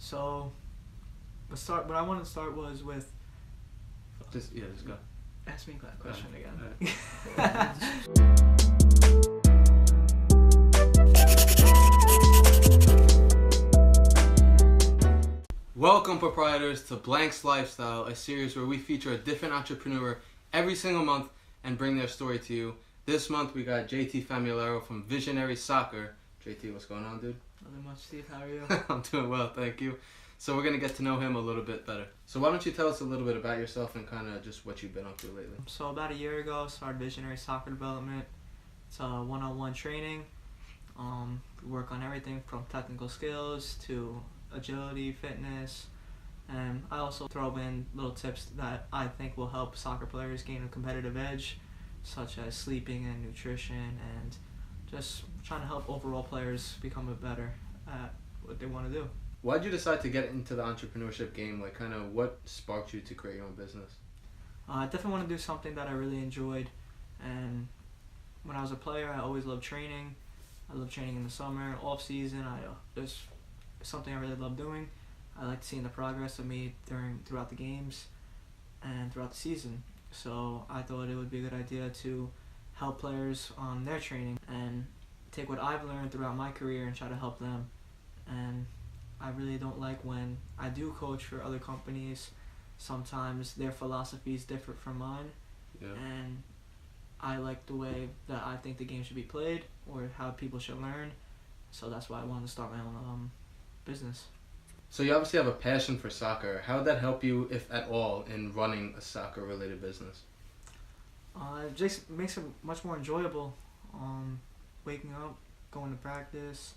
So, what I wanted to start was with. Just go. Ask me that question again. Welcome, proprietors, to Blank's Lifestyle, a series where we feature a different entrepreneur every single month and bring their story to you. This month we got JT Famularo from Visionary Soccer. JT, what's going on, dude? Nothing much, Steve. How are you? I'm doing well, thank you. So we're going to get to know him a little bit better. So why don't you tell us a little bit about yourself and kind of just what you've been up to lately? So about a year ago, I started Visionary Soccer Development. It's a one-on-one training. We work on everything from technical skills to agility, fitness, and I also throw in little tips that I think will help soccer players gain a competitive edge, such as sleeping and nutrition, and just trying to help overall players become better at what they want to do. Why'd you decide to get into the entrepreneurship game? Like, kind of what sparked you to create your own business? I definitely want to do something that I really enjoyed, and when I was a player, I always loved training. I love training in the summer, off season. It's something I really love doing. I like seeing the progress of me throughout the games and throughout the season. So I thought it would be a good idea to help players on their training and take what I've learned throughout my career and try to help them. And I really don't like when I do coach for other companies. Sometimes their philosophy is different from mine, and I like the way that I think the game should be played or how people should learn. So that's why I wanted to start my own business. So you obviously have a passion for soccer. How would that help you, if at all, in running a soccer-related business? It just makes it much more enjoyable. Waking up, going to practice,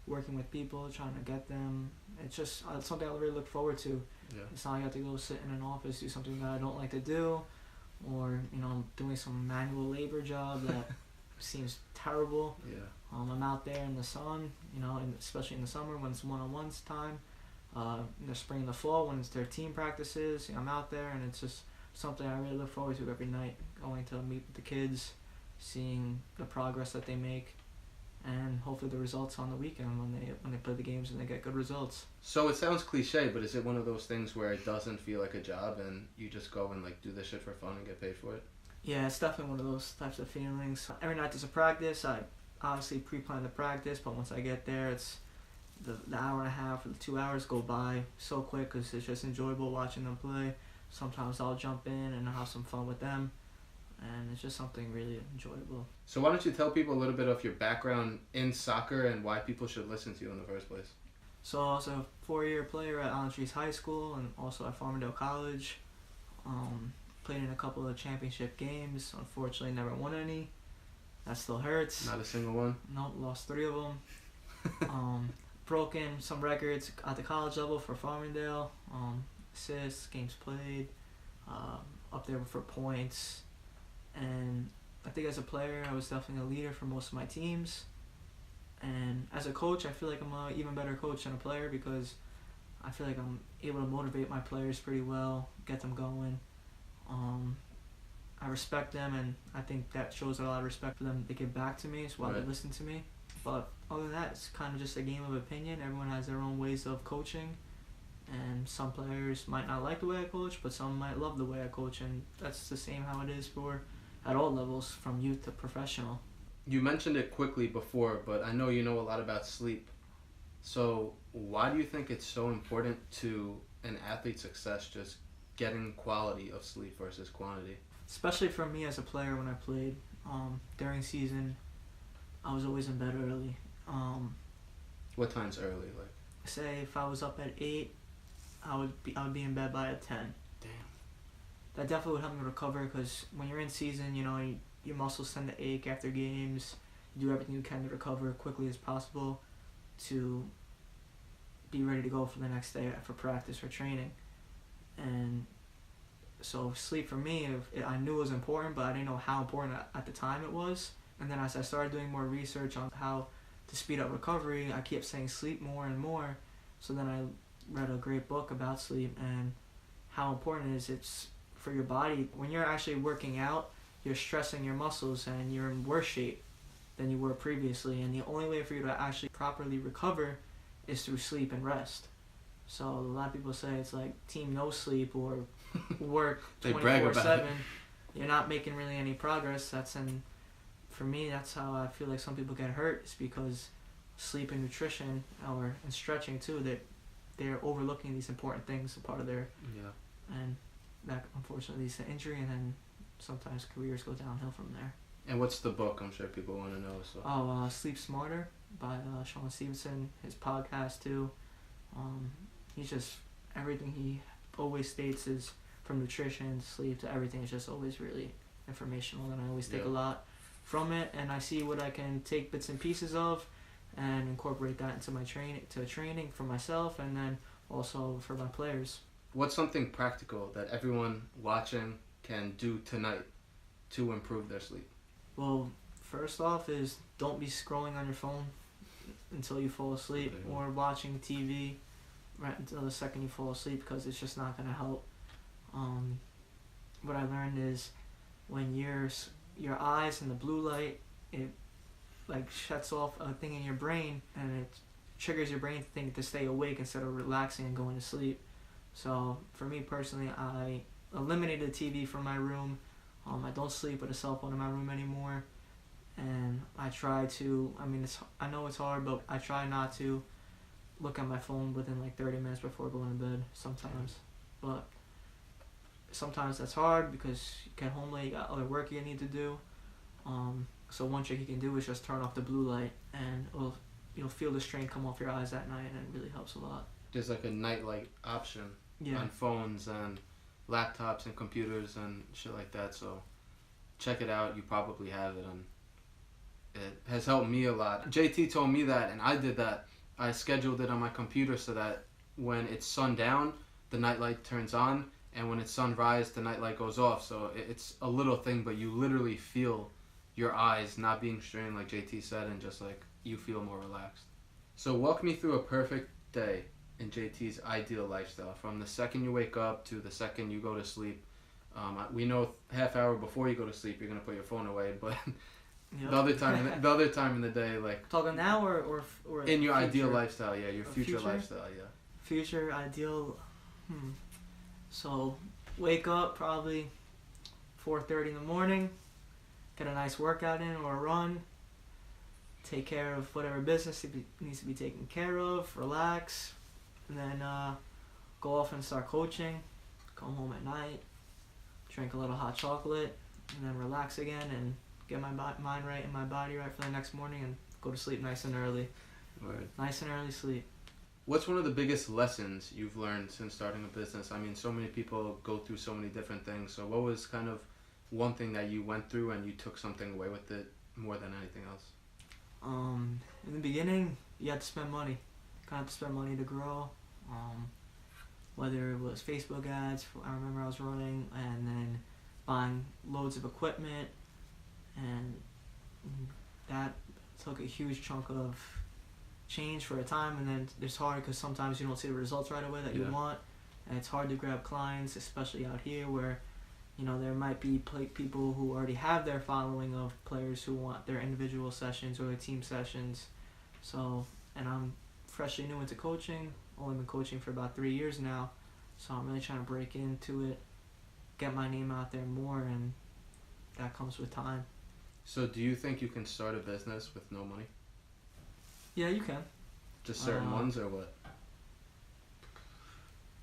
working with people, trying to get them. It's just something I really look forward to. Yeah. It's not like I have to go sit in an office, do something that I don't like to do, or doing some manual labor job that seems terrible. Yeah. I'm out there in the sun, and especially in the summer when it's one-on-ones time. In the spring and the fall when it's their team practices, I'm out there, and it's just something I really look forward to every night. Going to meet with the kids, seeing the progress that they make, and hopefully the results on the weekend when they play the games and they get good results. So it sounds cliche, but is it one of those things where it doesn't feel like a job and you just go and do this shit for fun and get paid for it? Yeah, it's definitely one of those types of feelings. Every night there's a practice. I obviously pre-plan the practice, but once I get there, it's the hour and a half or the 2 hours go by so quick because it's just enjoyable watching them play. Sometimes I'll jump in and have some fun with them, and it's just something really enjoyable. So why don't you tell people a little bit of your background in soccer and why people should listen to you in the first place? So I was a 4-year player at Allen Trees High School and also at Farmingdale College. Played in a couple of championship games. Unfortunately, never won any. That still hurts. Not a single one? Nope, lost 3 of them. Broken some records at the college level for Farmingdale. Assists, games played, up there for points. And I think as a player, I was definitely a leader for most of my teams. And as a coach, I feel like I'm an even better coach than a player because I feel like I'm able to motivate my players pretty well, get them going. I respect them, and I think that shows a lot of respect for them. They give back to me while they listen to me. But other than that, it's kind of just a game of opinion. Everyone has their own ways of coaching, and some players might not like the way I coach, but some might love the way I coach, and that's the same how it is at all levels, from youth to professional. You mentioned it quickly before, but I know you know a lot about sleep. So why do you think it's so important to an athlete's success just getting quality of sleep versus quantity? Especially for me as a player when I played, during season, I was always in bed early. What time's early? Say if I was up at 8, I would be in bed by 10. Damn. That definitely would help me recover because when you're in season, your muscles tend to ache after games. You do everything you can to recover as quickly as possible to be ready to go for the next day for practice or training. And so sleep for me, I knew it was important, but I didn't know how important at the time it was. And then as I started doing more research on how to speed up recovery, I kept saying sleep more and more. So then I read a great book about sleep and how important it is. It's for your body. When you're actually working out, you're stressing your muscles and you're in worse shape than you were previously. And the only way for you to actually properly recover is through sleep and rest. So a lot of people say it's like team no sleep or work They brag about 24/7. You're not making really any progress. For me, that's how I feel like some people get hurt. It's because sleep and nutrition, and stretching too, they're overlooking these important things, a part of their, and that unfortunately leads to injury, and then sometimes careers go downhill from there. And what's the book? I'm sure people want to know. So. Sleep Smarter by Sean Stevenson. His podcast too. He's just, everything he always states is, from nutrition, sleep to everything, is just always really informational, and I always take a lot from it, and I see what I can take bits and pieces of and incorporate that into my training for myself, and then also for my players. What's something practical that everyone watching can do tonight to improve their sleep? Well, first off is don't be scrolling on your phone until you fall asleep, or watching TV right until the second you fall asleep, because it's just not going to help. What I learned is when your eyes and the blue light, it like shuts off a thing in your brain, and it triggers your brain to think to stay awake instead of relaxing and going to sleep. So for me personally, I eliminated the TV from my room. I don't sleep with a cell phone in my room anymore, and I try to, I know it's hard, but I try not to look at my phone within like 30 minutes before going to bed sometimes. But sometimes that's hard because you get home late, you got other work you need to do. So one trick you can do is just turn off the blue light, and you'll feel the strain come off your eyes at night, and it really helps a lot. There's like a nightlight option on phones and laptops and computers and shit like that, so check it out. You probably have it, and it has helped me a lot. JT told me that, and I did that. I scheduled it on my computer so that when it's sundown, the nightlight turns on, and when it's sunrise, the nightlight goes off. So it's a little thing, but you literally feel your eyes not being strained, like JT said, and just like you feel more relaxed. So walk me through a perfect day in JT's ideal lifestyle, from the second you wake up to the second you go to sleep. We know half hour before you go to sleep you're gonna put your phone away, but the other time in the day, like talking now or in your ideal lifestyle, your future lifestyle, future ideal. So wake up probably 4:30 in the morning, get a nice workout in or a run, take care of whatever business needs to be taken care of, relax, and then go off and start coaching, come home at night, drink a little hot chocolate, and then relax again and get my mind right and my body right for the next morning, and go to sleep nice and early. Right. Nice and early sleep. What's one of the biggest lessons you've learned since starting a business? So many people go through so many different things. So what was kind of one thing that you went through and you took something away with it more than anything else? In the beginning, you had to spend money. Kind of have to spend money to grow. Whether it was Facebook ads, I remember I was running, and then buying loads of equipment, and that took a huge chunk of change for a time, and then it's hard because sometimes you don't see the results right away that you want, and it's hard to grab clients, especially out here where there might be people who already have their following of players who want their individual sessions or their team sessions. So, and I'm freshly new into coaching, only been coaching for about 3 years now, so I'm really trying to break into it, get my name out there more, and that comes with time. So do you think you can start a business with no money? Yeah, you can. Just certain ones, or what?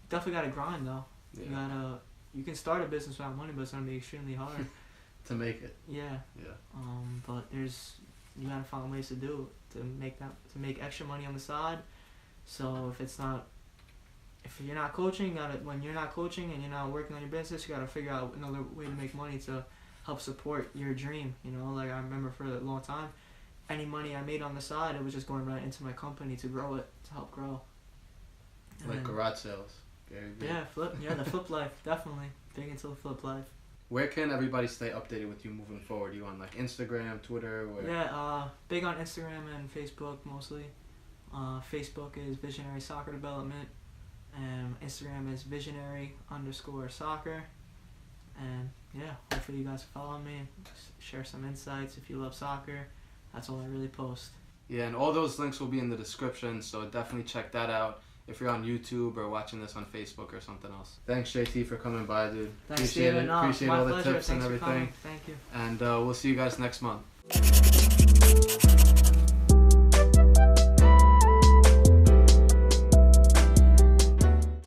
Definitely gotta grind though. Yeah. You can start a business without money, but it's gonna be extremely hard to make it. Yeah. But you gotta find ways to do it, to make extra money on the side. So if you're not coaching, when you're not coaching and you're not working on your business, you gotta figure out another way to make money to help support your dream. Like I remember for a long time, any money I made on the side, it was just going right into my company to grow it, to help grow. Like garage sales. Yeah, the flip life, definitely. Big into the flip life. Where can everybody stay updated with you moving forward? You on like Instagram, Twitter? Where? Yeah, big on Instagram and Facebook mostly. Facebook is Visionary Soccer Development, and Instagram is visionary_soccer. And yeah, hopefully you guys follow me, share some insights if you love soccer. That's all I really post. Yeah, and all those links will be in the description, so definitely check that out. if you're on YouTube or watching this on Facebook or something else. Thanks, JT, for coming by, dude. Thanks, Appreciate Steven. it. No, Appreciate my all the pleasure. tips Thanks and for coming. everything. Thank you. And we'll see you guys next month.